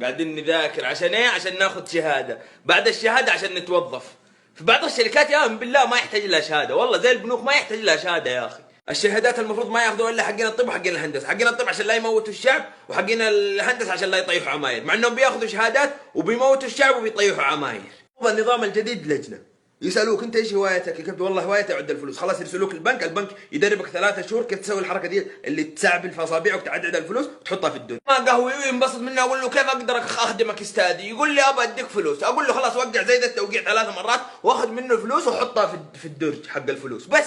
قاعدين نذاكر عشان ايه؟ عشان ناخذ شهاده، بعد الشهاده عشان نتوظف. في بعض الشركات يا بالله ما يحتاج لها شهاده، والله زي البنوك ما يحتاج لها شهاده يا اخي. الشهادات المفروض ما ياخذوا الا حقين الطب وحقين الهندسه، حقين الطب عشان لا يموتوا الشعب، وحقين الهندسه عشان لا يطيحوا عماير، مع انهم بياخذوا شهادات وبيموتوا الشعب وبيطيحوا عماير. النظام الجديد لجنه يسالوك انت ايش هوايتك يا كابتن؟ والله هوايتي اعد الفلوس، خلاص يرسلوك البنك يدربك 3 شهور كيف تسوي الحركه دي اللي تسعبل في اصابعك وتعدد الفلوس وتحطها في الدنيا. ما قهوي ينبسط مني، اقول له كيف اقدر اخدمك استاذي؟ يقول لي ابى اديك فلوس، اقول له خلاص وقع زي ذا التوقيع 3 مرات واخذ منه الفلوس واحطها في الدرج حق الفلوس بس.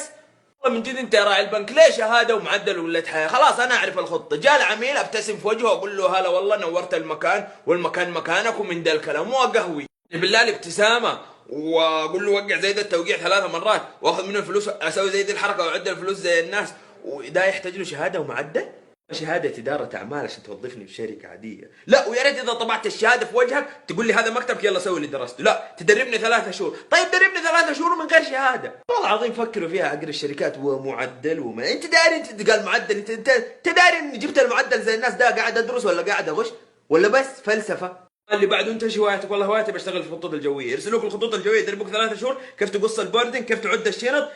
من جد انت يا راعي البنك ليه شهاده ومعدل ولة حياه؟ خلاص انا اعرف الخطه، جاء العميل ابتسم في وجهه واقول له هلا والله نورت المكان والمكان مكانك ومن ذا الكلام، مو قهوي بالله الابتسامه واقول له وقع زي ذا التوقيع 3 مرات واخذ منه الفلوس، اسوي زي ذي الحركه واعد الفلوس زي الناس، وده يحتاج له شهاده ومعدل؟ شهاده اداره اعمال عشان توظفني في شركه عاديه؟ لا، ويا ريت اذا طبعت الشهاده في وجهك تقول لي هذا مكتبك يلا سوي اللي درسته، لا تدربني 3 شهور. طيب دربني 3 شهور من غير شهاده. والله العظيم فكروا فيها حق الشركات ومعدل وما انت داري، انت قال معدل، انت داري اني جبت المعدل زي الناس ده قاعد ادرس ولا قاعد اغش ولا بس فلسفه؟ اللي بعده انت ايش هوايتك؟ والله هوايتي بشتغل في الخطوط الجويه، يرسلوك الخطوط الجويه يدربوك 3 شهور كيف تقص البوردنج، كيف تعد الشنط،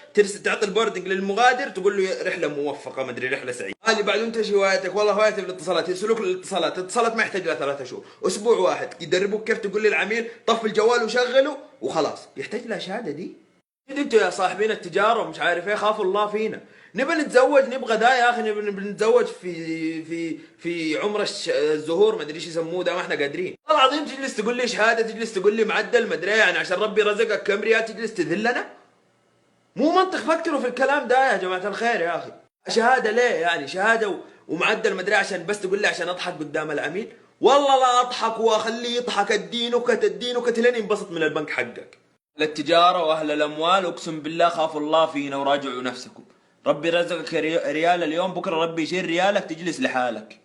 تعطي البوردنج للمغادر تقول له رحله موفقه مدري رحله سعيده. اللي بعده انت ايش هوايتك؟ والله هوايتي بالاتصالات، يرسلوك الاتصالات ما يحتاج لها 3 شهور، اسبوع واحد يدربوك كيف تقول للعميل طفي الجوال وشغله وخلاص. يحتاج لها شهاده دي؟ انتوا يا صاحبين التجاره ومش عارف ايه خافوا الله فينا، نبى نتزوج نبغى ده يا اخي، نبى نتزوج في عمر الزهور ما ادري ايش يسموه ده، ما احنا قادرين. والله العظيم تجلس تقول لي شهاده، تجلس تقول لي معدل ما ادري يعني عشان ربي رزقك كم ريال تجلس تذلنا؟ مو منطق، فكروا في الكلام ده يا جماعه الخير يا اخي. شهاده ليه يعني؟ شهاده ومعدل ما ادري عشان بس تقول لي عشان اضحك قدام العميل؟ والله لا اضحك واخليه يضحك، ادينه لين ينبسط من البنك حقك. للتجارة وأهل الأموال أقسم بالله خافوا الله فينا وراجعوا نفسكم. ربي رزقك ريال اليوم، بكرة ربي يشيل ريالك تجلس لحالك.